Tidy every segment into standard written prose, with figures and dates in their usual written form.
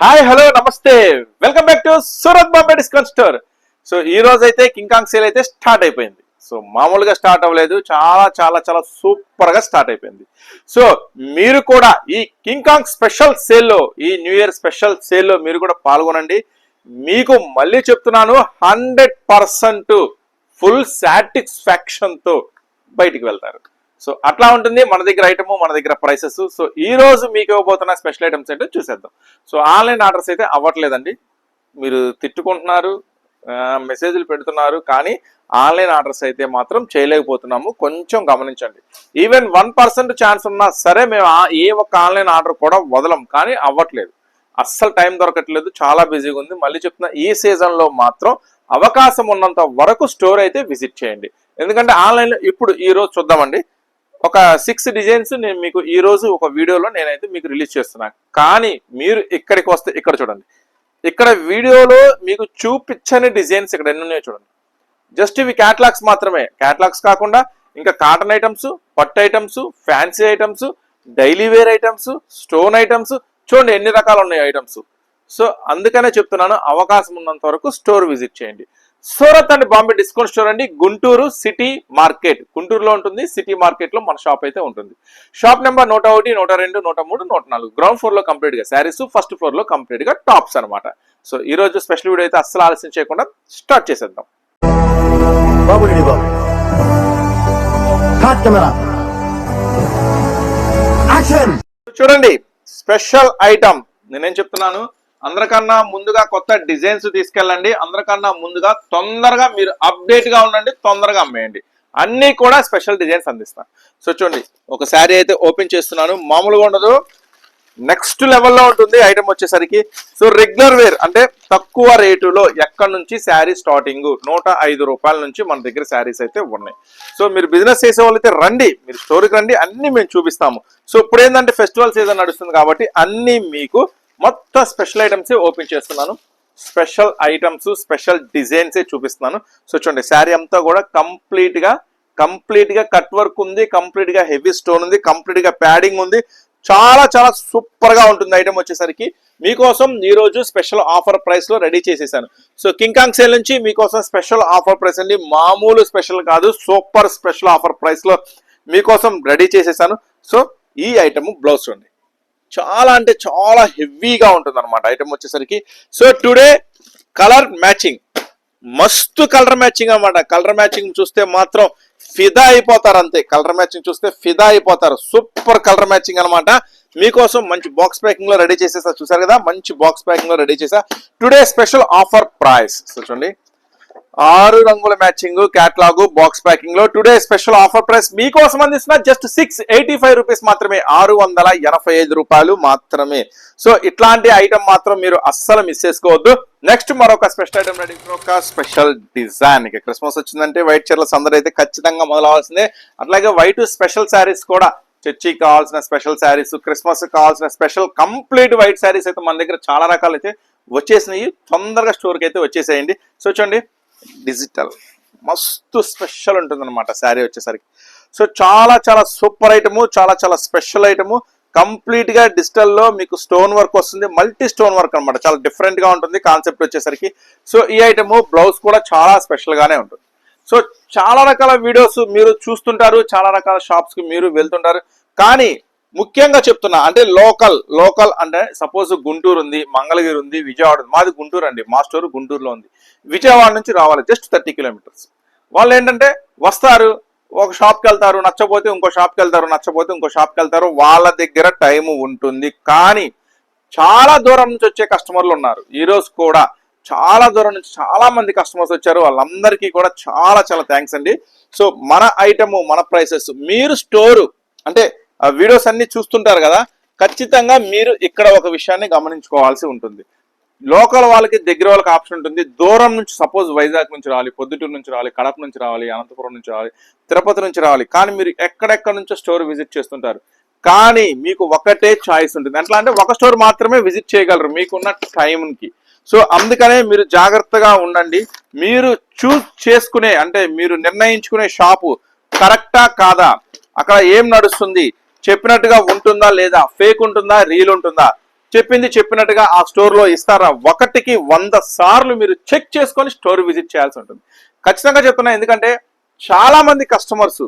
Hi hello నమస్తే welcome back to Surat Bombay discount store. So ఈ రోజు అయితే కింగ్ కాంగ్ సేల్ అయితే స్టార్ట్ అయిపోయింది. సో మామూలుగా స్టార్ట్ అవ్వలేదు, చాలా చాలా చాలా సూపర్ గా స్టార్ట్ అయిపోయింది. సో మీరు కూడా ఈ కింగ్ కాంగ్ స్పెషల్ సేల్లో, ఈ న్యూ ఇయర్ స్పెషల్ సేల్లో మీరు కూడా పాల్గొనండి. మీకు మళ్ళీ చెప్తున్నాను, 100% ఫుల్ సాటిస్ఫాక్షన్ తో బయటికి వెళ్తారు. సో అట్లా ఉంటుంది మన దగ్గర ఐటమ్, మన దగ్గర ప్రైసెస్. సో ఈ రోజు మీకు ఇవ్వబోతున్న స్పెషల్ ఐటమ్స్ ఏంటో చూసేద్దాం. సో ఆన్లైన్ ఆర్డర్స్ అయితే అవ్వట్లేదండి, మీరు తిట్టుకుంటున్నారు, మెసేజ్లు పెడుతున్నారు, కానీ ఆన్లైన్ ఆర్డర్స్ అయితే మాత్రం చేయలేకపోతున్నాము. కొంచెం గమనించండి. ఈవెన్ 1% ఛాన్స్ ఉన్నా సరే మేము ఏ ఒక్క ఆన్లైన్ ఆర్డర్ కూడా వదలం, కానీ అవ్వట్లేదు. అస్సలు టైం దొరకట్లేదు, చాలా బిజీగా ఉంది. మళ్ళీ చెప్తున్నా, ఈ సీజన్లో మాత్రం అవకాశం ఉన్నంత వరకు స్టోర్ అయితే విజిట్ చేయండి. ఎందుకంటే ఆన్లైన్లో ఇప్పుడు ఈ రోజు చూద్దామండి, ఒక 6 డిజైన్స్ నేను మీకు ఈ రోజు ఒక వీడియోలో నేనైతే మీకు రిలీజ్ చేస్తున్నాను. కానీ మీరు ఇక్కడికి వస్తే ఇక్కడ చూడండి, ఇక్కడ వీడియోలో మీకు చూపించని డిజైన్స్ ఇక్కడ ఎన్ని ఉన్నాయో చూడండి. జస్ట్ ఇవి క్యాటలాగ్స్ మాత్రమే. క్యాటలాగ్స్ కాకుండా ఇంకా కాటన్ ఐటమ్స్, పట్టు items, fancy items, daily wear items, stone items, చూడండి ఎన్ని రకాలు ఉన్నాయి ఐటమ్స్. సో అందుకనే చెప్తున్నాను, అవకాశం ఉన్నంత వరకు స్టోర్ విజిట్ చేయండి. Surat and Bombay discount store అండి, గుంటూరు సిటీ మార్కెట్, గుంటూరులో ఉంటుంది. సిటీ మార్కెట్ లో మన షాప్ అయితే ఉంటుంది. Shop number 101, 102, 103, 104. గ్రౌండ్ ఫ్లోర్ లో కంప్లీట్ గా శారీస్, ఫస్ట్ ఫ్లోర్ లో కంప్లీట్ గా టాప్స్ అనమాట. సో ఈ రోజు స్పెషల్ వీడియో అయితే అస్సలు ఆలస్యం చేయకుండా స్టార్ట్ చేసేద్దాం. చూడండి స్పెషల్ ఐటమ్, నేనేం చెప్తున్నాను, అందరికన్నా ముందుగా కొత్త డిజైన్స్ తీసుకెళ్ళండి. అందరికన్నా ముందుగా తొందరగా మీరు అప్డేట్ గా ఉండండి, తొందరగా అమ్మేయండి. అన్ని కూడా స్పెషల్ డిజైన్స్ అందిస్తాను. సో చూడండి, ఒక శారీ అయితే ఓపెన్ చేస్తున్నాను. మామూలుగా ఉండదు, నెక్స్ట్ లెవెల్లో ఉంటుంది ఐటమ్ వచ్చేసరికి. సో రెగ్యులర్ వేర్ అంటే తక్కువ రేటులో ఎక్కడి నుంచి శారీ స్టార్టింగ్ 105 రూపాయల నుంచి మన దగ్గర శారీస్ అయితే ఉన్నాయి. సో మీరు బిజినెస్ చేసే వాళ్ళు అయితే రండి, మీరు స్టోర్కి రండి, అన్ని మేము చూపిస్తాము. సో ఇప్పుడు ఏంటంటే ఫెస్టివల్ సీజన్ నడుస్తుంది కాబట్టి అన్ని మీకు మొత్తం స్పెషల్ ఐటమ్స్ ఓపెన్ చేస్తున్నాను. స్పెషల్ ఐటమ్స్, స్పెషల్ డిజైన్స్ చూపిస్తున్నాను. సో చూడండి, శారీ అంతా కూడా కంప్లీట్ గా కట్ వర్క్ ఉంది, కంప్లీట్ గా హెవీ స్టోన్ ఉంది, కంప్లీట్ గా ప్యాడింగ్ ఉంది. చాలా చాలా సూపర్ గా ఉంటుంది ఐటమ్ వచ్చేసరికి. మీకోసం ఈ రోజు స్పెషల్ ఆఫర్ ప్రైస్ లో రెడీ చేసేసాను. సో కింగ్ కాంగ్ సేల్ నుంచి మీకోసం స్పెషల్ ఆఫర్ ప్రైస్ అండి, మామూలు స్పెషల్ కాదు, సూపర్ స్పెషల్ ఆఫర్ ప్రైస్ లో మీకోసం రెడీ చేసేసాను. సో ఈ ఐటమ్ బ్లౌజ్ చూడండి, చాలా అంటే చాలా హెవీగా ఉంటుంది అనమాట ఐటమ్ వచ్చేసరికి. సో టుడే కలర్ మ్యాచింగ్, మస్తు కలర్ మ్యాచింగ్ అనమాట. కలర్ మ్యాచింగ్ చూస్తే మాత్రం ఫిదా అయిపోతారు, అంతే. కలర్ మ్యాచింగ్ చూస్తే ఫిదా అయిపోతారు. సూపర్ కలర్ మ్యాచింగ్ అనమాట. మీకోసం మంచి బాక్స్ ప్యాకింగ్ లో రెడీ చేసేసా, చూసారు కదా, మంచి బాక్స్ ప్యాకింగ్ లో రెడీ చేసా. Today special offer price. So చూడండి, 6 రంగుల మ్యాచింగ్ క్యాట్లాగ్ బాక్స్ ప్యాకింగ్ లో టుడే స్పెషల్ ఆఫర్ ప్రైస్ మీకోసం అందిస్తున్నా జస్ట్ 685 రూపీస్ మాత్రమే, 685 రూపాయలు మాత్రమే. సో ఇట్లాంటి ఐటమ్ మాత్రం మీరు అస్సలు మిస్ చేసుకోవద్దు. నెక్స్ట్ మరొక స్పెషల్ ఐటమ్ రెడీ, ఒక స్పెషల్ డిజైన్. క్రిస్మస్ వచ్చిందంటే వైట్ చీరల సందడి అయితే ఖచ్చితంగా మొదలవలసిందే. అట్లాగే వైట్ స్పెషల్ శారీస్ కూడా, చర్చికి కావాల్సిన స్పెషల్ శారీస్, క్రిస్మస్ కావాల్సిన స్పెషల్ కంప్లీట్ వైట్ శారీస్ అయితే మన దగ్గర చాలా రకాలు అయితే వచ్చేసినాయి. తొందరగా స్టోర్కి అయితే వచ్చేసేయండి. సో చూడండి, డిజిటల్ మస్తు స్పెషల్ ఉంటుంది అనమాట శారీ వచ్చేసరికి. సో చాలా చాలా సూపర్ ఐటము, చాలా చాలా స్పెషల్ ఐటము. కంప్లీట్ గా డిజిటల్ లో మీకు స్టోన్ వర్క్ వస్తుంది, మల్టీ స్టోన్ వర్క్ అనమాట. చాలా డిఫరెంట్ గా ఉంటుంది కాన్సెప్ట్ వచ్చేసరికి. సో ఈ ఐటమ్ బ్లౌజ్ కూడా చాలా స్పెషల్ గానే ఉంటుంది. సో చాలా రకాల వీడియోస్ మీరు చూస్తుంటారు, చాలా రకాల షాప్స్ కి మీరు వెళ్తుంటారు, కానీ ముఖ్యంగా చెప్తున్నా అంటే లోకల్ అంటే సపోజ్ గుంటూరు ఉంది, మంగళగిరి ఉంది, విజయవాడ ఉంది. మాది గుంటూరు అండి, మా స్టోర్ గుంటూరులో ఉంది. విజయవాడ నుంచి రావాలి జస్ట్ 30 కిలోమీటర్స్. వాళ్ళు ఏంటంటే వస్తారు, ఒక షాప్కి వెళ్తారు, నచ్చపోతే ఇంకో షాప్కి వెళ్తారు, నచ్చపోతే ఇంకో షాప్కి వెళ్తారు. వాళ్ళ దగ్గర టైం ఉంటుంది, కానీ చాలా దూరం నుంచి వచ్చే కస్టమర్లు ఉన్నారు. ఈ రోజు కూడా చాలా దూరం నుంచి చాలా మంది కస్టమర్స్ వచ్చారు, వాళ్ళందరికీ కూడా చాలా చాలా థ్యాంక్స్ అండి. సో మన ఐటమ్, మన ప్రైసెస్, మీరు స్టోరు అంటే వీడియోస్ అన్ని చూస్తుంటారు కదా, ఖచ్చితంగా మీరు ఇక్కడ ఒక విషయాన్ని గమనించుకోవాల్సి ఉంటుంది. లోకల్ వాళ్ళకి, దగ్గర వాళ్ళకి ఆప్షన్ ఉంటుంది. దూరం నుంచి సపోజ్ వైజాగ్ నుంచి రావాలి, పొద్దుటూరు నుంచి రావాలి, కడప నుంచి రావాలి, అనంతపురం నుంచి రావాలి, తిరుపతి నుంచి రావాలి, కానీ మీరు ఎక్కడెక్కడ నుంచో స్టోర్ విజిట్ చేస్తుంటారు. కానీ మీకు ఒకటే చాయిస్ ఉంటుంది. ఎట్లా అంటే ఒక స్టోర్ మాత్రమే విజిట్ చేయగలరు మీకున్న టైంకి. సో అందుకనే మీరు జాగ్రత్తగా ఉండండి. మీరు చూస్ చేసుకునే అంటే మీరు నిర్ణయించుకునే షాపు కరెక్టా కాదా, అక్కడ ఏం నడుస్తుంది, చెప్పినట్టుగా ఉంటుందా లేదా, ఫేక్ ఉంటుందా, రీల్ ఉంటుందా, చెప్పింది చెప్పినట్టుగా ఆ స్టోర్ లో ఇస్తారా? 1కి 100 సార్లు మీరు చెక్ చేసుకొని స్టోర్ విజిట్ చేయాల్సి ఉంటుంది. ఖచ్చితంగా చెప్తున్నా, ఎందుకంటే చాలా మంది కస్టమర్స్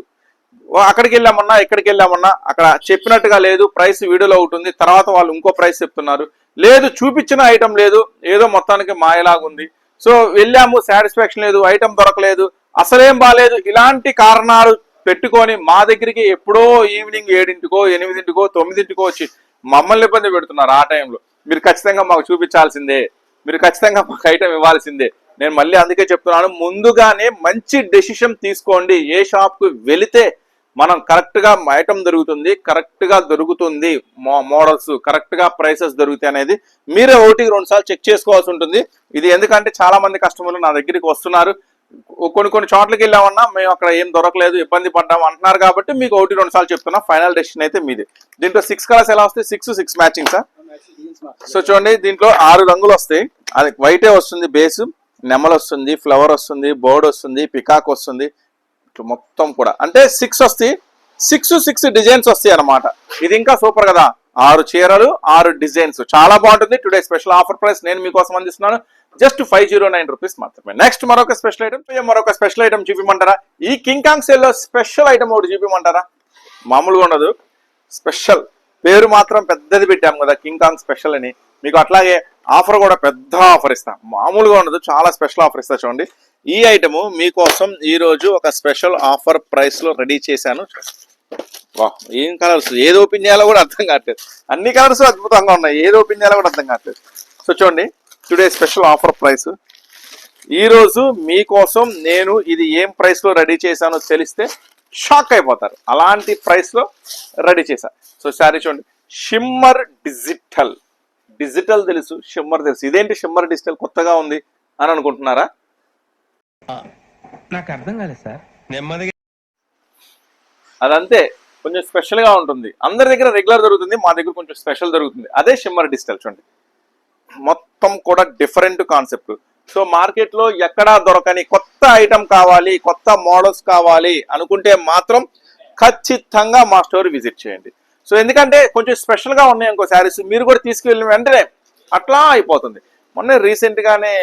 అక్కడికి వెళ్ళామన్నా ఇక్కడికి వెళ్ళామన్నా అక్కడ చెప్పినట్టుగా లేదు, ప్రైస్ వీడియోలో ఉంటుంది, తర్వాత వాళ్ళు ఇంకో ప్రైస్ చెప్తున్నారు, లేదు చూపించిన ఐటమ్ లేదు, ఏదో మొత్తానికి మాయలాగుంది, సో వెళ్ళాము సాటిస్ఫాక్షన్ లేదు, ఐటమ్ దొరకలేదు, అసలేం బాగాలేదు, ఇలాంటి కారణాలు పెట్టుకొని మా దగ్గరికి ఎప్పుడో ఈవినింగ్ 7ంటికో 8ంటికో 9ంటికో వచ్చి మమ్మల్ని ఇబ్బంది పెడుతున్నారు. ఆ టైంలో మీరు ఖచ్చితంగా మాకు చూపించాల్సిందే, మీరు ఖచ్చితంగా మాకు ఐటమ్ ఇవ్వాల్సిందే. నేను మళ్ళీ అందుకే చెప్తున్నాను, ముందుగానే మంచి డెసిషన్ తీసుకోండి. ఏ షాప్కి వెళితే మనం కరెక్ట్ గా ఐటమ్ దొరుకుతుంది, కరెక్ట్ గా దొరుకుతుంది, మోడల్స్ కరెక్ట్ గా ప్రైసెస్ దొరుకుతాయి అనేది మీరే 1-2 సార్లు చెక్ చేసుకోవాల్సి ఉంటుంది. ఇది ఎందుకంటే చాలా మంది కస్టమర్లు నా దగ్గరికి వస్తున్నారు, కొన్ని చోట్లకి వెళ్ళామన్నా మేము అక్కడ ఏం దొరకలేదు, ఇబ్బంది పడ్డాము అంటున్నారు, కాబట్టి మీకు 1-2 సార్లు చెప్తున్నా. ఫైనల్ డెసిషన్ అయితే మీది. దీంట్లో 6 కలర్స్ ఎలా వస్తాయి? 6 మ్యాచింగ్ సార్. సో చూడండి, దీంట్లో 6 రంగులు వస్తాయి. అది వైటే వస్తుంది, బేస్ నెమల్ వస్తుంది, ఫ్లవర్ వస్తుంది, బర్డ్ వస్తుంది, పికాక్ వస్తుంది, మొత్తం కూడా అంటే 6 వస్తాయి. 6 డిజైన్స్ వస్తాయి అన్నమాట. ఇది ఇంకా సూపర్ కదా, 6 చీరలు 6 డిజైన్స్, చాలా బాగుంటుంది. టుడే స్పెషల్ ఆఫర్ ప్రైస్ నేను మీకోసం అందిస్తున్నాను, జస్ట్ 509 రూపీస్ మాత్రమే. నెక్స్ట్ మరొక స్పెషల్ ఐటమ్ చూపిమంటారా? ఈ కింగ్ కాంగ్ సేల్ లో స్పెషల్ ఐటమ్ ఒకటి చూపిమంటారా? మామూలుగా ఉండదు, స్పెషల్ పేరు మాత్రం పెద్దది పెట్టాము కదా కింగ్ కాంగ్ స్పెషల్ అని. మీకు అట్లాగే ఆఫర్ కూడా పెద్ద ఆఫర్ ఇస్తాం, మామూలుగా ఉండదు, చాలా స్పెషల్ ఆఫర్ ఇస్తా. చూడండి, ఈ ఐటమ్ మీకోసం ఈ రోజు ఒక స్పెషల్ ఆఫర్ ప్రైస్ లో రెడీ చేశాను. వా, ఏం కలర్స్, ఏది ఓపెన్ చేయాలో కూడా అర్థం కావట్లేదు, అన్ని కలర్స్ అద్భుతంగా ఉన్నాయి, ఏది ఓపెన్ చేయాలో కూడా అర్థం కావట్లేదు. సో చూడండి, టుడే స్పెషల్ ఆఫర్ ప్రైస్ ఈ రోజు మీకోసం నేను ఇది ఏం ప్రైస్ లో రెడీ చేశానో తెలిస్తే షాక్ అయిపోతారు, అలాంటి ప్రైస్ లో రెడీ చేశా. సో సారీ చూడండి, షిమ్మర్ డిజిటల్ తెలుసు, షిమ్మర్ తెలుసు, ఇదేంటి షిమ్మర్ డిజిటల్ కొత్తగా ఉంది అని అనుకుంటున్నారా? నాకు అర్థం కాలేదు సార్. నెమ్మదిగా అదంతే, కొంచెం స్పెషల్ గా ఉంటుంది. అందరి దగ్గర రెగ్యులర్ దొరుకుతుంది, మా దగ్గర కొంచెం స్పెషల్ దొరుకుతుంది. అదే షిమ్మర్ డిజిటల్. చూడండి, మొత్తం కూడా డిఫరెంట్ కాన్సెప్ట్. సో మార్కెట్ లో ఎక్కడా దొరకని కొత్త ఐటమ్ కావాలి, కొత్త మోడల్స్ కావాలి అనుకుంటే మాత్రం ఖచ్చితంగా మా స్టోర్ విజిట్ చేయండి. సో ఎందుకంటే కొంచెం స్పెషల్ గా ఉన్నాయి ఇంకో శారీస్, మీరు కూడా తీసుకువెళ్ళిన వెంటనే అట్లా అయిపోతుంది. మొన్న రీసెంట్ గానే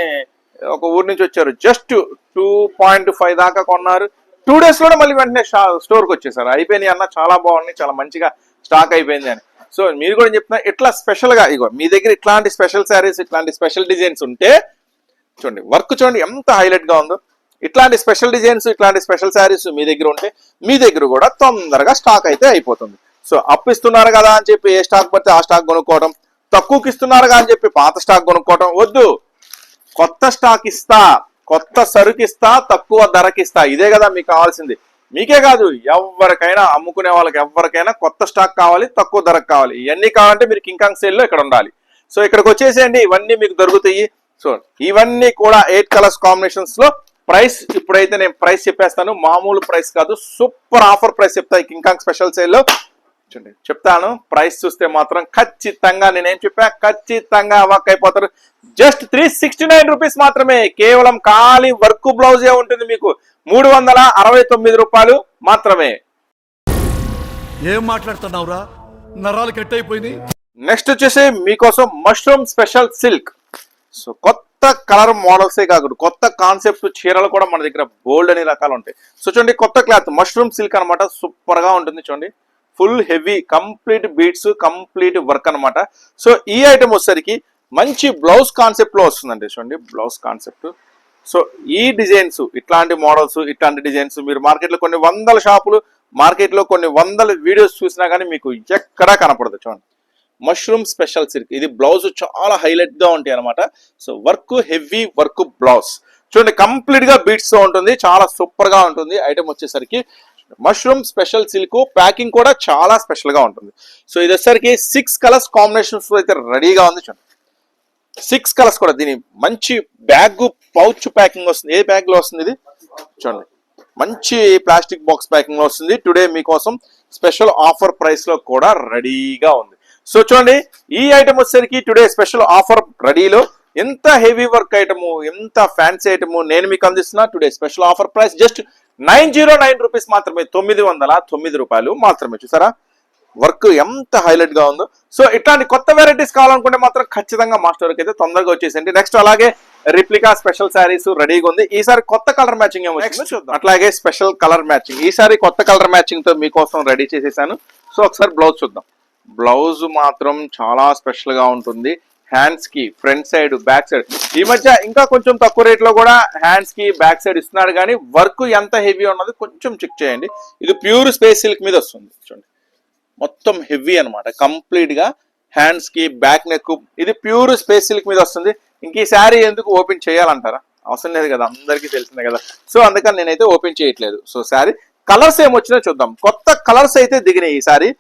ఒక ఊరు నుంచి వచ్చారు, జస్ట్ 2.5 దాకా కొన్నారు, 2 days లోనే మళ్ళీ వెంటనే స్టోర్కి వచ్చేసారు. అయిపోయినాయి అన్న, చాలా బాగున్నాయి, చాలా మంచిగా స్టాక్ అయిపోయింది అని. సో మీరు కూడా చెప్తున్నా, ఇట్లా స్పెషల్ గా ఇగో మీ దగ్గర ఇట్లాంటి స్పెషల్ శారీస్, ఇట్లాంటి స్పెషల్ డిజైన్స్ ఉంటే చూడండి, వర్క్ చూడండి ఎంత హైలైట్ గా ఉందో. ఇట్లాంటి స్పెషల్ డిజైన్స్, ఇట్లాంటి స్పెషల్ శారీస్ మీ దగ్గర ఉంటే మీ దగ్గర కూడా తొందరగా స్టాక్ అయితే అయిపోతుంది. సో అప్పు ఇస్తున్నారు కదా అని చెప్పి ఏ స్టాక్ పడితే ఆ స్టాక్ కొనుక్కోవడం, తక్కువకి ఇస్తున్నారు కదా అని చెప్పి పాత స్టాక్ కొనుక్కోవడం వద్దు. కొత్త స్టాక్ ఇస్తా, కొత్త సరుకు ఇస్తా, తక్కువ ధరకి ఇస్తా, ఇదే కదా మీకు కావాల్సింది. మీకే కాదు, ఎవరికైనా అమ్ముకునే వాళ్ళకి ఎవరికైనా కొత్త స్టాక్ కావాలి, తక్కువ ధరకు కావాలి. ఇవన్నీ కావాలంటే మీరు కింగ్ కాంగ్ సేల్ లో ఇక్కడ ఉండాలి. సో ఇక్కడికి వచ్చేసేయండి, ఇవన్నీ మీకు దొరుకుతాయి. సో ఇవన్నీ కూడా 8 కలర్స్ కాంబినేషన్స్ లో. ప్రైస్ ఇప్పుడైతే నేను ప్రైస్ చెప్పేస్తాను, మామూలు ప్రైస్ కాదు, సూపర్ ఆఫర్ ప్రైస్ చెప్తాను కింగ్ కాంగ్ స్పెషల్ సేల్ లో. చూడండి చెప్తాను, ప్రైస్ చూస్తే మాత్రం ఖచ్చితంగా నేనేం చెప్పా, ఖచ్చితంగా అవాక్ అయిపోతారు. జస్ట్ 369 రూపీస్ మాత్రమే, కేవలం ఖాళీ వర్క్ బ్లౌజే ఉంటుంది మీకు, 369 రూపాయలు మాత్రమే. ఏం మాట్లాడుతున్నావురా, నరాలు కట్ అయిపోయింది. నెక్స్ట్ వచ్చేసి మీకోసం మష్రూమ్ స్పెషల్ సిల్క్. సో కొత్త కలర్ మోడల్సే కాకుండా కొత్త కాన్సెప్ట్ చీరలు కూడా మన దగ్గర బోల్డ్ అనే రకాలు ఉంటాయి. సో చూడండి, కొత్త క్లాత్ మష్రూమ్ సిల్క్ అనమాట, సూపర్ గా ఉంటుంది. చూడండి, full heavy, complete beads, complete work అనమాట. సో ఈ ఐటమ్ వచ్చేసరికి మంచి బ్లౌజ్ కాన్సెప్ట్ లో వస్తుందండి. చూడండి, బ్లౌజ్ కాన్సెప్ట్. సో ఈ డిజైన్స్, ఇట్లాంటి మోడల్స్, ఇట్లాంటి డిజైన్స్ మీరు మార్కెట్ లో కొన్ని 100 షాపులు, మార్కెట్ లో కొన్ని 100 వీడియోస్ చూసినా కానీ మీకు ఎక్కడా కనపడదు. చూడండి, మష్రూమ్ స్పెషల్ సిల్క్, ఇది బ్లౌజ్ చాలా హైలైట్ గా ఉంటాయి అనమాట. So work, heavy work blouse. చూడండి, కంప్లీట్ గా బీట్స్ తో ఉంటుంది, చాలా సూపర్ గా ఉంటుంది. ఐటమ్ వచ్చేసరికి మష్రూమ్ స్పెషల్ సిల్క్, ప్యాకింగ్ కూడా చాలా స్పెషల్ గా ఉంటుంది. సో ఇది వచ్చేసరికి 6 కలర్స్ కాంబినేషన్స్ అయితే రెడీగా ఉంది. చూడండి, 6 కలర్స్ కూడా. దీని మంచి బ్యాగ్, పౌచ్ ప్యాకింగ్ వస్తుంది. ఏ బ్యాగ్ లో వస్తుంది ఇది? చూడండి, మంచి ప్లాస్టిక్ బాక్స్ ప్యాకింగ్ లో వస్తుంది. టుడే మీకోసం స్పెషల్ ఆఫర్ ప్రైస్ లో కూడా రెడీగా ఉంది. సో చూడండి, ఈ ఐటమ్ వచ్చేసరికి టుడే స్పెషల్ ఆఫర్ రెడీలో ఎంత హెవీ వర్క్ ఐటమ్, ఎంత ఫ్యాన్సీ ఐటమ్ నేను మీకు అందిస్తున్నా. Today special offer price just 909 rupees మాత్రమే, 909 రూపాయలు మాత్రమే. చూసారా, వర్క్ ఎంత హైలైట్ గా ఉందో. సో ఇట్లాంటి కొత్త వెరైటీస్ కావాలనుకుంటే మాత్రం ఖచ్చితంగా మా స్టోర్కి అయితే తొందరగా వచ్చేసింది. నెక్స్ట్ అలాగే రిప్లికా స్పెషల్ శారీస్ రెడీగా ఉంది. ఈసారి కొత్త కలర్ మ్యాచింగ్ ఏమో చూద్దాం. అట్లాగే స్పెషల్ కలర్ మ్యాచింగ్ ఈసారి కొత్త కలర్ మ్యాచింగ్ తో మీకోసం రెడీ చేసేసాను. సో ఒకసారి బ్లౌజ్ చూద్దాం. బ్లౌజ్ మాత్రం చాలా స్పెషల్ గా ఉంటుంది. హ్యాండ్స్ కి ఫ్రంట్ సైడ్ బ్యాక్ సైడ్ ఈ మధ్య ఇంకా కొంచెం తక్కువ రేట్ లో కూడా హ్యాండ్స్ కి బ్యాక్ సైడ్ ఇస్తున్నాడు, కానీ వర్క్ ఎంత హెవీ ఉన్నది కొంచెం చెక్ చేయండి. ఇది ప్యూర్ స్పేస్ సిల్క్ మీద వస్తుంది చూడండి, మొత్తం హెవీ అనమాట. కంప్లీట్ గా హ్యాండ్స్ కి బ్యాక్ నెక్ ఇది ప్యూర్ స్పేస్ సిల్క్ మీద వస్తుంది. ఇంక ఈ శారీ ఎందుకు ఓపెన్ చేయాలంటారా? అవసరం లేదు కదా, అందరికీ తెలిసిందే కదా. సో అందుకని నేనైతే ఓపెన్ చేయట్లేదు. సో శారీ కలర్స్ ఏమొచ్చినా చూద్దాం. కొత్త కలర్స్ అయితే దిగినాయి ఈసారి.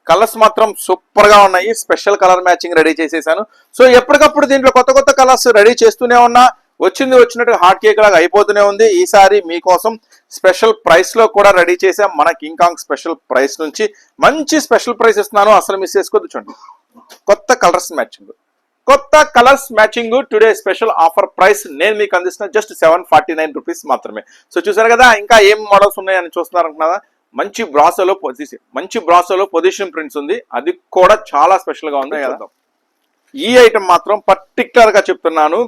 కలర్స్ మాత్రం సూపర్ గా ఉన్నాయి. స్పెషల్ కలర్ మ్యాచింగ్ రెడీ చేసేసాను. సో ఎప్పటికప్పుడు దీంట్లో కొత్త కొత్త కలర్స్ రెడీ చేస్తూనే ఉన్నా, వచ్చినట్టు హాట్ కేక్ లాగా అయిపోతూనే ఉంది. ఈసారి మీకోసం స్పెషల్ ప్రైస్ లో కూడా రెడీ చేసాం. మన కింగ్ కాంగ్ స్పెషల్ ప్రైస్ నుంచి మంచి స్పెషల్ ప్రైస్ ఇస్తున్నాను, అసలు మిస్ చేసుకోవద్దు. చూడండి కొత్త colours matching today special offer price నేను మీకు అందిస్తున్నా జస్ట్ 749 రూపీస్ మాత్రమే. సో చూసారు కదా, ఇంకా ఏం మోడల్స్ ఉన్నాయని చూస్తున్నారు అనుకున్నారా? మంచి బ్రాసోలో పొజిషన్ ప్రింట్స్ ఉంది, అది కూడా చాలా స్పెషల్ గా ఉంది కదా. ఈ ఐటమ్ మాత్రం పర్టికులర్ గా చెప్తున్నాను,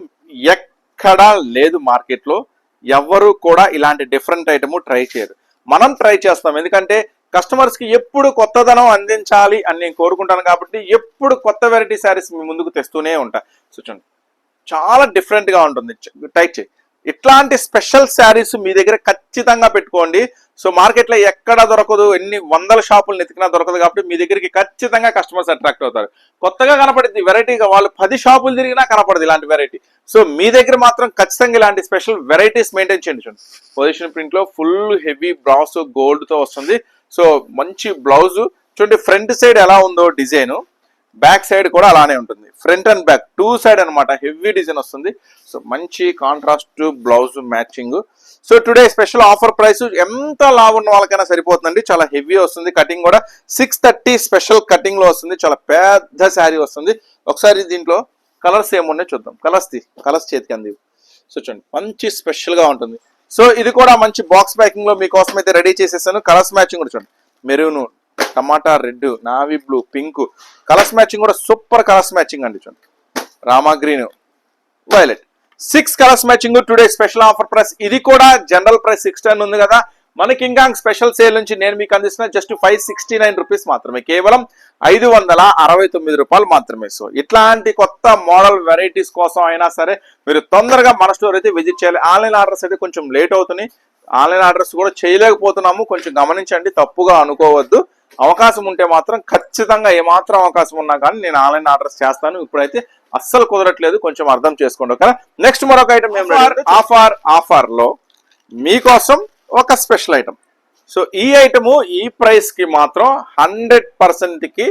ఎక్కడా లేదు మార్కెట్ లో. ఎవరు కూడా ఇలాంటి డిఫరెంట్ ఐటమ్ ట్రై చేయరు, మనం ట్రై చేస్తాం. ఎందుకంటే కస్టమర్స్ కి ఎప్పుడు కొత్తదనం అందించాలి అని నేను కోరుకుంటాను కాబట్టి ఎప్పుడు కొత్త వెరైటీ శారీస్ మీ ముందుకు తెస్తూనే ఉంటా. సో చూడండి చాలా డిఫరెంట్ గా ఉంటుంది, ట్రై చేయి. ఇట్లాంటి స్పెషల్ శారీస్ మీ దగ్గర ఖచ్చితంగా పెట్టుకోండి. సో మార్కెట్ లో ఎక్కడ దొరకదు, ఎన్ని వందల షాపులు ఎతికినా దొరకదు, కాబట్టి మీ దగ్గరికి ఖచ్చితంగా కస్టమర్స్ అట్రాక్ట్ అవుతారు. కొత్తగా కనపడింది వెరైటీగా, వాళ్ళు 10 షాపులు తిరిగినా కనపడదు ఇలాంటి వెరైటీ. సో మీ దగ్గర మాత్రం ఖచ్చితంగా ఇలాంటి స్పెషల్ వెరైటీస్ మెయింటైన్ చేయండి. చూడండి పొజిషన్ ప్రింట్ లో ఫుల్ హెవీ బ్రాస్ గోల్డ్ తో వస్తుంది. సో మంచి బ్లౌజ్ చూడండి, ఫ్రంట్ సైడ్ ఎలా ఉందో డిజైన్, బ్యాక్ సైడ్ కూడా అలానే ఉంటుంది. ఫ్రంట్ అండ్ బ్యాక్ 2 సైడ్ అనమాట, హెవీ డిజైన్ వస్తుంది. సో మంచి contrast blouse matching. So today special offer price ఎంత లావు ఉన్న వాళ్ళకైనా సరిపోతుందండి. చాలా హెవీ వస్తుంది, కటింగ్ కూడా 630 స్పెషల్ కటింగ్ లో వస్తుంది. చాలా పెద్ద శారీ వస్తుంది. ఒకసారి దీంట్లో కలర్స్ ఏమున్నాయో చూద్దాం. కలర్స్ చేతికి అంది. సో చూడండి మంచి స్పెషల్ గా ఉంటుంది. సో ఇది కూడా మంచి బాక్స్ ప్యాకింగ్ లో మీకోసం అయితే రెడీ చేసేసాను. కలర్స్ మ్యాచింగ్ కూడా చూడండి, maroon, tomato red, navy blue, pink colours matching కూడా సూపర్ కలర్స్ మ్యాచింగ్ అండి. చూడండి Rama green, violet 6 colours matching today special offer price. ఇది కూడా జనరల్ ప్రైస్ 610 ఉంది కదా, మన కింగ్ కాంగ్ స్పెషల్ సేల్ నుంచి నేను మీకు అందిస్తున్నా జస్ట్ 569 రూపీస్ మాత్రమే, కేవలం 569 రూపాయలు మాత్రమే. సో ఇట్లాంటి కొత్త మోడల్ వెరైటీస్ కోసం అయినా సరే మీరు తొందరగా మన స్టోర్ అయితే విజిట్ చేయాలి. ఆన్లైన్ ఆర్డర్స్ అయితే కొంచెం లేట్ అవుతున్నాయి, ఆన్లైన్ ఆర్డర్స్ కూడా చేయలేకపోతున్నాము, కొంచెం గమనించండి, తప్పుగా అనుకోవద్దు. అవకాశం ఉంటే మాత్రం ఖచ్చితంగా ఏమాత్రం అవకాశం ఉన్నా కానీ నేను ఆన్లైన్ ఆర్డర్స్ చేస్తాను. ఇప్పుడైతే అస్సలు కుదరట్లేదు, కొంచెం అర్థం చేసుకోండి. ఓకే, నెక్స్ట్ మరొక ఐటమ్ ఆఫర్ లో మీకోసం ఒక స్పెషల్ ఐటమ్. సో ఈ ఐటమ్ ఈ ప్రైస్ కి మాత్రం 100% కి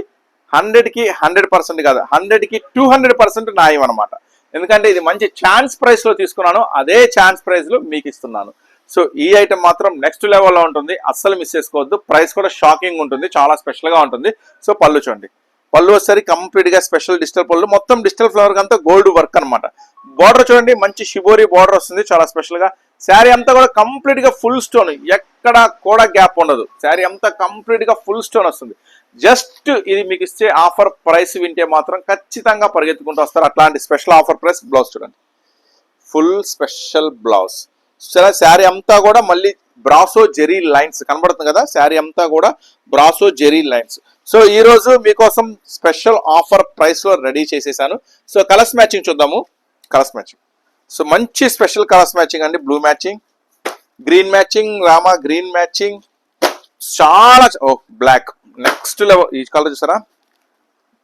100% కాదు, 100కి 200% న్యాయం అనమాట. ఎందుకంటే ఇది మంచి ఛాన్స్ ప్రైస్ లో తీసుకున్నాను, అదే ఛాన్స్ ప్రైస్ లో మీకు ఇస్తున్నాను. సో ఈ ఐటమ్ మాత్రం నెక్స్ట్ లెవెల్లో ఉంటుంది, అస్సలు మిస్ చేసుకోవద్దు. ప్రైస్ కూడా షాకింగ్ ఉంటుంది, చాలా స్పెషల్ గా ఉంటుంది. సో పళ్ళు చూడండి, పళ్ళు వచ్చేసరికి కంప్లీట్ గా స్పెషల్ డిజిటల్ పళ్ళు, మొత్తం డిజిటల్ ఫ్లవర్ అంతా గోల్డ్ వర్క్ అనమాట. బార్డర్ చూడండి మంచి షిబోరి బార్డర్ వస్తుంది, చాలా స్పెషల్ గా. శారీ అంతా కూడా కంప్లీట్ గా ఫుల్ స్టోన్, ఎక్కడ కూడా గ్యాప్ ఉండదు. శారీ అంతా కంప్లీట్ గా ఫుల్ స్టోన్ వస్తుంది. జస్ట్ ఇది మీకు ఇచ్చే ఆఫర్ ప్రైస్ వింటే మాత్రం ఖచ్చితంగా పరిగెత్తుకుంటూ వస్తారు. అట్లాంటి స్పెషల్ ఆఫర్ ప్రైస్. బ్లౌజ్ చూడండి, ఫుల్ స్పెషల్ బ్లౌజ్. శారీ అంతా కూడా మళ్ళీ బ్రాసో జెరీ లైన్స్ కనబడుతుంది కదా, శారీ అంతా కూడా బ్రాసో జెరీ లైన్స్. సో ఈ రోజు మీకోసం స్పెషల్ ఆఫర్ ప్రైస్ లో రెడీ చేసేసాను. సో కలర్స్ మ్యాచింగ్ చూద్దాము. కలర్స్ మ్యాచింగ్, సో మంచి స్పెషల్ కలర్స్ మ్యాచింగ్ అండి. Blue matching, green matching, Rama green matching, చాలా బ్లాక్ నెక్స్ట్ లెవెల్. ఈ కలర్ చూసారా,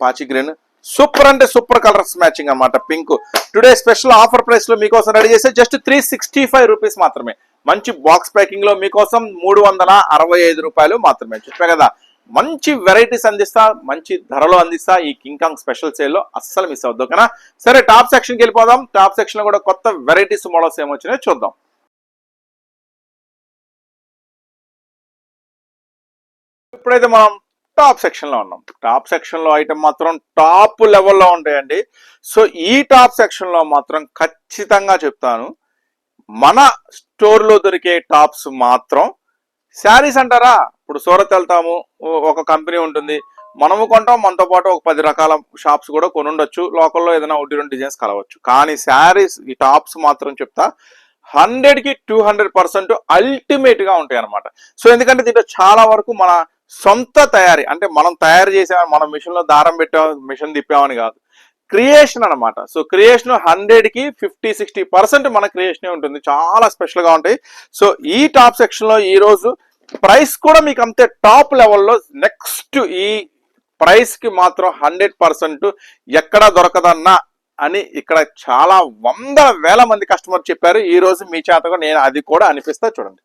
పాచి గ్రీన్, సూపర్ అంటే సూపర్ కలర్స్ మ్యాచింగ్ అన్నమాట. Pink today special offer price లో మీకోసం రెడీ చేస్తే జస్ట్ 365 రూపీస్ మాత్రమే. మంచి బాక్స్ ప్యాకింగ్ లో మీకోసం 365 రూపాయలు మాత్రమే. చెప్పా కదా, మంచి వెరైటీస్ అందిస్తా, మంచి ధరలో అందిస్తా ఈ కింగ్ కాంగ్ స్పెషల్ సేల్ లో, అస్సలు మిస్ అవద్దు. ఓకేనా? సరే టాప్ సెక్షన్ కి వెళ్ళిపోదాం. టాప్ సెక్షన్ లో కూడా కొత్త వెరైటీస్ మోడల్స్ ఏమొచ్చినాయో చూద్దాం. ఇప్పుడైతే మనం టాప్ సెక్షన్ లో ఉన్నాం. టాప్ సెక్షన్ లో ఐటమ్ మాత్రం టాప్ లెవెల్లో ఉంటాయండి. సో ఈ టాప్ సెక్షన్ లో మాత్రం ఖచ్చితంగా చెప్తాను, మన స్టోర్ లో దొరికే టాప్స్ మాత్రం శారీస్ అంటారా, ఇప్పుడు సూరత్ వెళ్తాము, ఒక కంపెనీ ఉంటుంది, మనము కొంటాం, మనతో పాటు ఒక 10 రకాల షాప్స్ కూడా కొనుండొచ్చు, లోకల్లో ఏదైనా 1-2 డిజైన్స్ కలవచ్చు. కానీ శారీస్ ఈ టాప్స్ మాత్రం చెప్తా 100కి 200% అల్టిమేట్ గా ఉంటాయి అనమాట. సో ఎందుకంటే దీంట్లో చాలా వరకు మన సొంత తయారీ, అంటే మనం తయారు చేసామని, మనం మిషన్ లో దారం పెట్టాము, మిషన్ తిప్పామని కాదు, క్రియేషన్ అనమాట. సో క్రియేషన్ 100కి 50-60% మన క్రియేషనే ఉంటుంది, చాలా స్పెషల్ గా ఉంటాయి. సో ఈ టాప్ సెక్షన్ లో ఈ రోజు ప్రైస్ కూడా మీకు అంతే టాప్ లెవెల్లో. నెక్స్ట్ ఈ ప్రైస్ కి మాత్రం 100% ఎక్కడా దొరకదన్నా అని ఇక్కడ చాలా వందల వేల మంది కస్టమర్ చెప్పారు. ఈ రోజు మీ చేతగా నేను అది కూడా అనిపిస్తా చూడండి.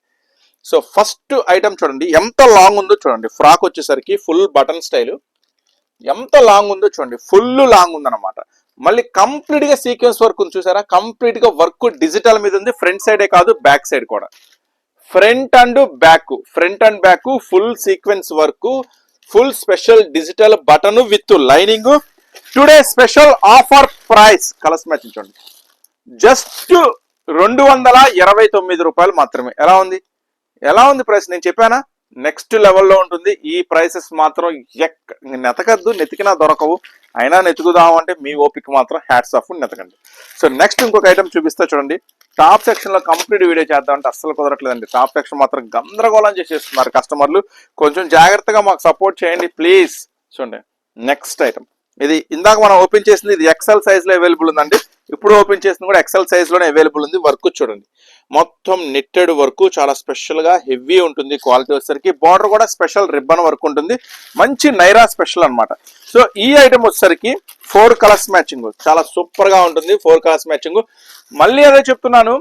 సో ఫస్ట్ ఐటమ్ చూడండి ఎంత లాంగ్ ఉందో చూడండి. ఫ్రాక్ వచ్చేసరికి ఫుల్ బటన్ స్టైల్, ఎంత లాంగ్ ఉందో చూడండి, ఫుల్ లాంగ్ ఉందన్నమాట. మళ్ళీ కంప్లీట్ గా సీక్వెన్స్ వర్క్ ఉంది చూసారా, కంప్లీట్ గా వర్క్ డిజిటల్ మీద ఉంది. ఫ్రంట్ సైడే కాదు బ్యాక్ సైడ్ కూడా, front and back full sequence work, full special digital button with lining. Today special offer price colours matching చూడండి, జస్ట్ 229 రూపాయలు మాత్రమే. ఎలా ఉంది ప్రైస్? నేను చెప్పానా నెక్స్ట్ లెవెల్లో ఉంటుంది. ఈ ప్రైసెస్ మాత్రం నెతకద్దు, నెతికినా దొరకవు. అయినా నెతుకుదాం అంటే మీ ఓపిక మాత్రం హ్యాట్స్ ఆఫ్, నెతకండి. సో నెక్స్ట్ ఇంకొక ఐటమ్ చూపిస్తా చూడండి. టాప్ సెక్షన్ లో కంప్లీట్ వీడియో చేద్దాం అంటే అస్సలు కుదరట్లేదండి. టాప్ సెక్షన్ మాత్రం గందరగోళం చేసేస్తున్నారు కస్టమర్లు. కొంచెం జాగ్రత్తగా మాకు సపోర్ట్ చేయండి ప్లీజ్. చూడండి నెక్స్ట్ ఐటమ్, ఇది ఇందాక మనం ఓపెన్ చేసింది, ఇది ఎక్సెల్ సైజ్ లో అవైలబుల్ ఉందండి. ఇప్పుడు ఓపెన్ చేసింది కూడా ఎక్సెల్ సైజ్ లోనే అవైలబుల్ ఉంది. వర్క్ చూడండి, మొత్తం నెట్టెడ్ వర్క్, చాలా స్పెషల్ గా హెవీ ఉంటుంది. క్వాలిటీ వచ్చేసరికి బార్డర్ కూడా స్పెషల్ రిబ్బన్ వర్క్ ఉంటుంది, మంచి నైరా స్పెషల్ అన్నమాట. సో ఈ ఐటమ్ వచ్చేసరికి 4 కలర్స్ మ్యాచింగ్, చాలా సూపర్ గా ఉంటుంది. 4 కలర్స్ మ్యాచింగ్. మళ్ళీ అదే చెప్తున్నాను,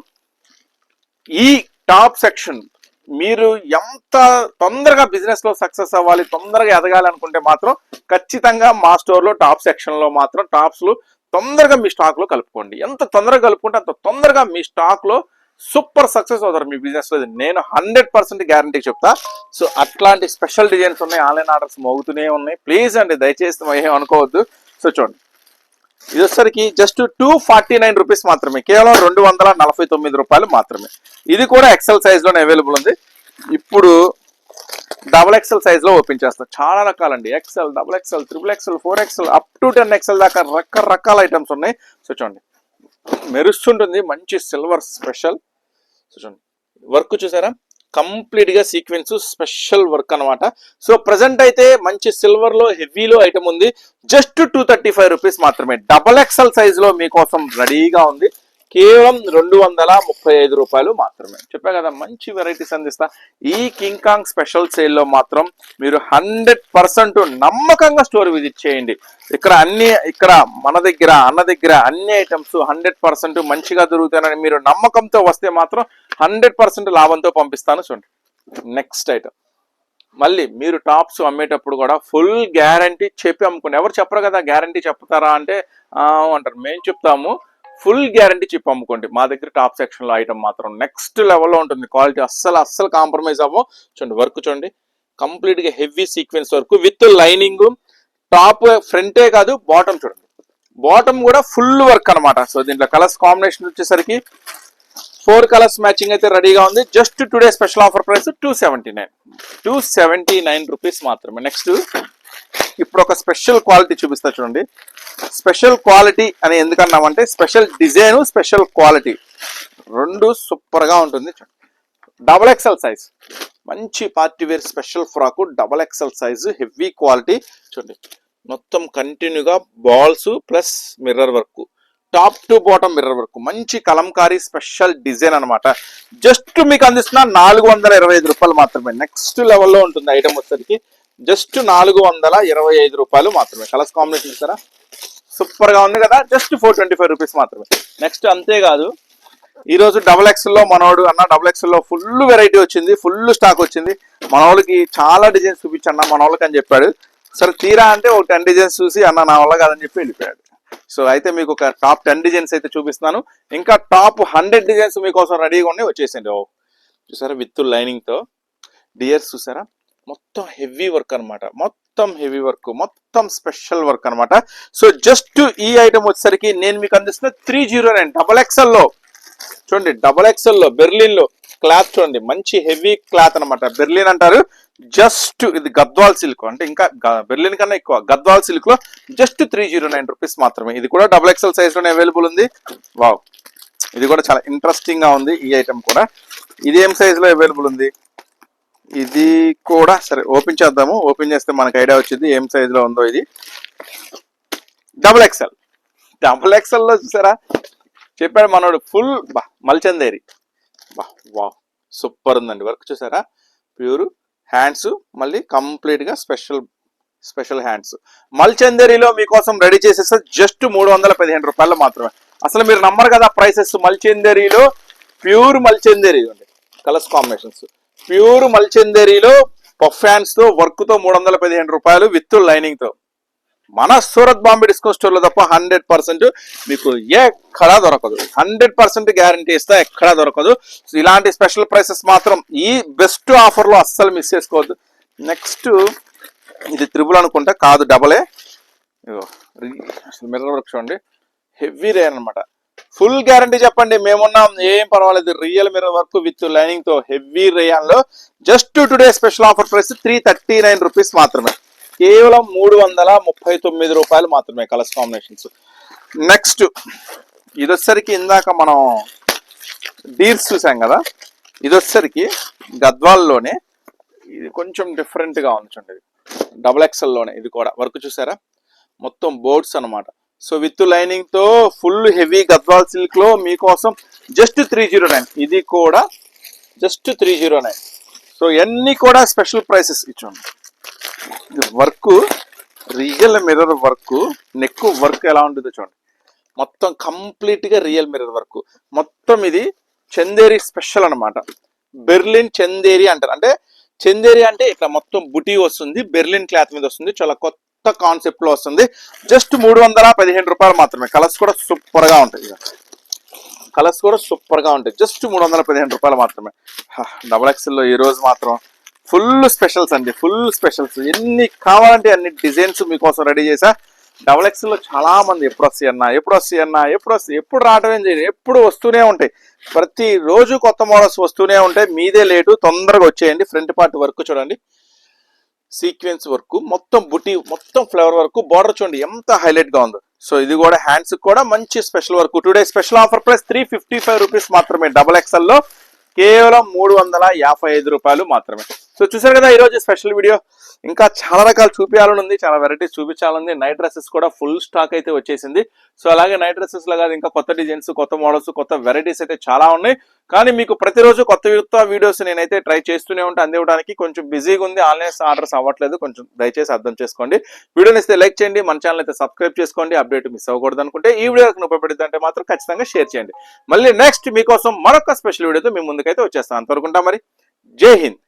ఈ టాప్ సెక్షన్ మీరు ఎంత తొందరగా బిజినెస్ లో సక్సెస్ అవ్వాలి, తొందరగా ఎదగాలి అనుకుంటే మాత్రం ఖచ్చితంగా మా స్టోర్ లో టాప్ సెక్షన్ లో మాత్రం టాప్స్ తొందరగా మీ స్టాక్ లో కలుపుకోండి. ఎంత తొందరగా కలుపుకుంటే అంత తొందరగా మీ స్టాక్ లో సూపర్ సక్సెస్ అవుతారు మీ బిజినెస్ లో. నేను 100% గ్యారంటీ చెప్తా. సో అట్లాంటి స్పెషల్ డిజైన్స్ ఉన్నాయి, ఆన్లైన్ ఆర్డర్స్ మోగుతూనే ఉన్నాయి. ప్లీజ్ అండి దయచేసి ఏం అనుకోవద్దు. సో చూడండి, ఇది వచ్చేసరికి జస్ట్ 249 రూపీస్ మాత్రమే, కేవలం 249 రూపాయలు మాత్రమే. ఇది కూడా ఎక్సెల్ సైజ్ లోనే అవైలబుల్ ఉంది. ఇప్పుడు XXL సైజ్ లో ఓపెన్ చేస్తాం. చాలా రకాలండి, XL, XXL, XXL, 4XL up to 10XL దాకా రకరకాల ఐటమ్స్ ఉన్నాయి. సో చూడండి మెరుస్తుంటుంది, మంచి సిల్వర్ స్పెషల్. సో చూడండి వర్క్ చూసారా, కంప్లీట్ గా సీక్వెన్స్ స్పెషల్ వర్క్ అనమాట. సో ప్రెసెంట్ అయితే మంచి సిల్వర్ లో హెవీలో ఐటమ్ ఉంది, జస్ట్ 235 రూపీస్ మాత్రమే. XXL సైజ్ లో మీకోసం రెడీగా ఉంది, కేవలం 235 రూపాయలు మాత్రమే. చెప్పా కదా మంచి వెరైటీస్ అందిస్తా. ఈ కింగ్ కాంగ్ స్పెషల్ సేల్ లో మాత్రం మీరు 100% నమ్మకంగా స్టోర్ విజిట్ చేయండి. ఇక్కడ మన దగ్గర అన్న దగ్గర అన్ని ఐటమ్స్ 100% మంచిగా దొరుకుతాయని మీరు నమ్మకంతో వస్తే మాత్రం 100% లాభంతో పంపిస్తాను. చూడండి నెక్స్ట్ ఐటమ్, మళ్ళీ మీరు టాప్స్ అమ్మేటప్పుడు కూడా ఫుల్ గ్యారంటీ చెప్పి అమ్ముకోండి. ఎవరు చెప్పరు కదా గ్యారంటీ చెప్తారా అంటే అంటారు, మేము చెప్తాము. ఫుల్ గ్యారంటీ చెప్పి అమ్ముకోండి. మా దగ్గర టాప్ సెక్షన్ లో ఐటమ్ మాత్రం నెక్స్ట్ లెవెల్లో ఉంటుంది. క్వాలిటీ అస్సలు కాంప్రమైజ్ అవ్వం. చూడండి వర్క్ చూడండి, కంప్లీట్ గా heavy sequence work with lining. Top ఫ్రంటే కాదు బాటమ్ చూడండి, బాటమ్ కూడా ఫుల్ వర్క్ అనమాట. సో దీంట్లో కలర్స్ కాంబినేషన్ వచ్చేసరికి 4 కలర్స్ మ్యాచింగ్ అయితే రెడీగా ఉంది. Just today special offer price 279 rupees మాత్రమే. నెక్స్ట్ ఇప్పుడు ఒక స్పెషల్ క్వాలిటీ చూపిస్తా చూడండి. స్పెషల్ క్వాలిటీ అని ఎందుకన్నామంటే స్పెషల్ డిజైన్, స్పెషల్ క్వాలిటీ రెండు సూపర్ గా ఉంటుంది. XXL సైజ్, మంచి party wear special frock, XXL size heavy quality. చూడండి మొత్తం కంటిన్యూగా balls plus mirror work, top to bottom mirror work, మంచి కలంకారీ స్పెషల్ డిజైన్ అనమాట. జస్ట్ మీకు అందిస్తున్న 425 రూపాయలు మాత్రమే. నెక్స్ట్ లెవెల్లో ఉంటుంది ఐటమ్ వచ్చేసరికి జస్ట్ 425 రూపాయలు మాత్రమే. కలర్స్ కాంబినేషన్ ఇస్తారా, సూపర్ గా ఉంది కదా, జస్ట్ 425 రూపీస్ మాత్రమే. నెక్స్ట్ అంతేకాదు, ఈ రోజు XXL లో మనోడు అన్న XXL లో ఫుల్ వెరైటీ వచ్చింది, ఫుల్ స్టాక్ వచ్చింది. మనోళ్ళకి చాలా డిజైన్స్ చూపించన్న మనోళ్ళకి అని చెప్పాడు. సరే తీరా అంటే ఒక 10 డిజైన్స్ చూసి అన్న నా వల్ల కాదని చెప్పి వెళ్ళిపోయాడు. సో అయితే మీకు ఒక టాప్ 10 డిజైన్స్ అయితే చూపిస్తున్నాను. ఇంకా టాప్ 100 డిజైన్స్ మీకోసం రెడీగా ఉన్నాయి, వచ్చేసింది. చూసారా విత్ లైనింగ్ తో డియర్స్ చూసారా, మొత్తం హెవీ వర్క్ అనమాట, మొత్తం హెవీ వర్క్, మొత్తం స్పెషల్ వర్క్ అనమాట. సో జస్ట్ ఈ ఐటమ్ వచ్చేసరికి నేను మీకు అందిస్తున్న 309 XXL లో. చూడండి XXL లో బెర్లిన్ లో క్లాత్ చూడండి, మంచి హెవీ క్లాత్ అనమాట. బెర్లిన్ అంటారు. జస్ట్ ఇది గద్వాల్ సిల్క్, అంటే ఇంకా బెర్లిన్ కన్నా ఎక్కువ. గద్వాల్ సిల్క్ లో జస్ట్ 309 రూపీస్ మాత్రమే. ఇది కూడా XXL సైజ్ లోనే అవైలబుల్ ఉంది. వావ్, ఇది కూడా చాలా ఇంట్రెస్టింగ్ గా ఉంది. ఈ ఐటమ్ కూడా ఇది ఏం సైజ్ లో అవైలబుల్ ఉంది? ఇది కూడా సరే ఓపెన్ చేద్దాము. ఓపెన్ చేస్తే మనకు ఐడియా వచ్చింది ఏం సైజ్ లో ఉందో. ఇది XXL లో చూసారా, చెప్పాడు మనోడు. ఫుల్ మల్చందేరి. వా సూపర్ ఉందండి. వర్క్ చూసారా, ప్యూర్ హ్యాండ్స్, మళ్ళీ కంప్లీట్ గా స్పెషల్ హ్యాండ్స్. మల్చందేరిలో మీకోసం రెడీ చేసేస్తే జస్ట్ 315 రూపాయలు మాత్రమే. అసలు మీరు నమ్మరు కదా ప్రైసెస్. మల్చందేరిలో ప్యూర్ మల్చందేరి అండి, కలర్స్ కాంబినేషన్స్. ప్యూర్ మల్చందేరిలో పఫ్ హ్యాండ్స్ తో వర్క్ తో 315 రూపాయలు విత్ లైనింగ్ తో. మన సూరత్ బాంబే డిస్కౌంట్ స్టోర్ లో తప్ప 100% మీకు ఎక్కడా దొరకదు. 100% గ్యారంటీ ఇస్తా, ఎక్కడా దొరకదు. ఇలాంటి స్పెషల్ ప్రైసెస్ మాత్రం ఈ బెస్ట్ ఆఫర్ లో అస్సలు మిస్ చేసుకోవద్దు. నెక్స్ట్ ఇది త్రిబుల్ అనుకుంటా, కాదు డబలే. అసలు మిర్రర్ వర్క్ చూడండి, హెవీ రేన్ అనమాట. ఫుల్ గ్యారంటీ చెప్పండి, మేమున్నాం, ఏం పర్వాలేదు. Real mirror work with lining తో హెవీ రేయాన్ లో just today special offer price 339 rupees మాత్రమే. కేవలం 339 రూపాయలు మాత్రమే. Colours combinations. నెక్స్ట్ ఇది వచ్చేసరికి ఇందాక మనం డీల్స్ చూసాం కదా, ఇది వచ్చేసరికి గద్వాల్లోనే ఇది కొంచెం డిఫరెంట్ గా ఉంది చూడండి. XXL లోనే ఇది కూడా వర్క్ చూసారా, మొత్తం బోర్డ్స్ అనమాట. సో విత్ లైనింగ్ తో ఫుల్ హెవీ గద్వాల్ సిల్క్ లో మీకోసం జస్ట్ 309. ఇది కూడా జస్ట్ 309. సో ఇవన్నీ కూడా స్పెషల్ ప్రైసెస్ ఇచ్చాను. Work real mirror work, neck work ఎలా ఉంటుందో చూడండి. మొత్తం కంప్లీట్ గా రియల్ మిర్రర్ వర్క్. మొత్తం ఇది చందేరి స్పెషల్ అనమాట. బెర్లిన్ చందేరి అంటారు. అంటే చందేరి అంటే ఇట్లా మొత్తం బుటీ వస్తుంది, బెర్లిన్ క్లాత్ మీద వస్తుంది. చాలా కొత్త కాన్సెప్ట్ లో వస్తుంది. జస్ట్ 315 రూపాయలు మాత్రమే. కలర్స్ కూడా సూపర్ గా ఉంటాయి. జస్ట్ 315 రూపాయలు మాత్రమే. XXL లో ఈ రోజు మాత్రం ఫుల్ స్పెషల్స్ అండి, ఫుల్ స్పెషల్స్. ఎన్ని కావాలంటే అన్ని డిజైన్స్ మీకోసం రెడీ చేసా. XXL లో చాలా మంది ఎప్పుడు వస్తాయి ఎప్పుడు రావటం చేయదు, ఎప్పుడు వస్తూనే ఉంటాయి. ప్రతి రోజు కొత్త మోడల్స్ వస్తూనే ఉంటాయి. మీదే లేటు, తొందరగా వచ్చేయండి. ఫ్రంట్ పార్ట్ వర్క్ చూడండి, సీక్వెన్స్ వర్క్, మొత్తం బుటీ, మొత్తం ఫ్లవర్ వర్క్. బార్డర్ చూడండి ఎంత హైలైట్ గా ఉందో. సో ఇది కూడా హ్యాండ్స్ కూడా మంచి special work. Today special offer price 355 rupees మాత్రమే. XXL లో కేవలం 355 రూపాయలు మాత్రమే. సో చూసారు కదా ఈరోజు స్పెషల్ వీడియో. ఇంకా చాలా రకాలు చూపించాలని ఉంది, చాలా వెరైటీస్ చూపించాలని. నైట్ డ్రెస్సెస్ కూడా ఫుల్ స్టాక్ అయితే వచ్చేసింది. సో అలాగే నైట్ డ్రెస్సెస్ లో కాదు, ఇంకా కొత్త డిజైన్స్, కొత్త మోడల్స్, కొత్త వెరైటీస్ అయితే చాలా ఉన్నాయి. కానీ మీకు ప్రతిరోజు కొత్త వీడియోస్ నేనైతే ట్రై చేస్తూనే ఉంటాను అందివ్వడానికి. కొంచెం బిజీగా ఉంది, ఆన్లైన్ ఆర్డర్స్ అవ్వట్లేదు, కొంచెం దయచేసి అర్థం చేసుకోండి. వీడియోని ఇస్తే లైక్ చేయండి, మన ఛానల్ అయితే సబ్స్క్రైబ్ చేసుకోండి. అప్డేట్ మిస్ అవ్వకూడదు అనుకుంటే ఈ వీడియోకి ఉపయోగపడుతుంది అంటే మాత్రం ఖచ్చితంగా షేర్ చేయండి. మళ్ళీ నెక్స్ట్ మీకోసం మరొక స్పెషల్ వీడియోతో మీ ముందుకైతే వచ్చేస్తాను. అంతవరకు మరి జై హింద్.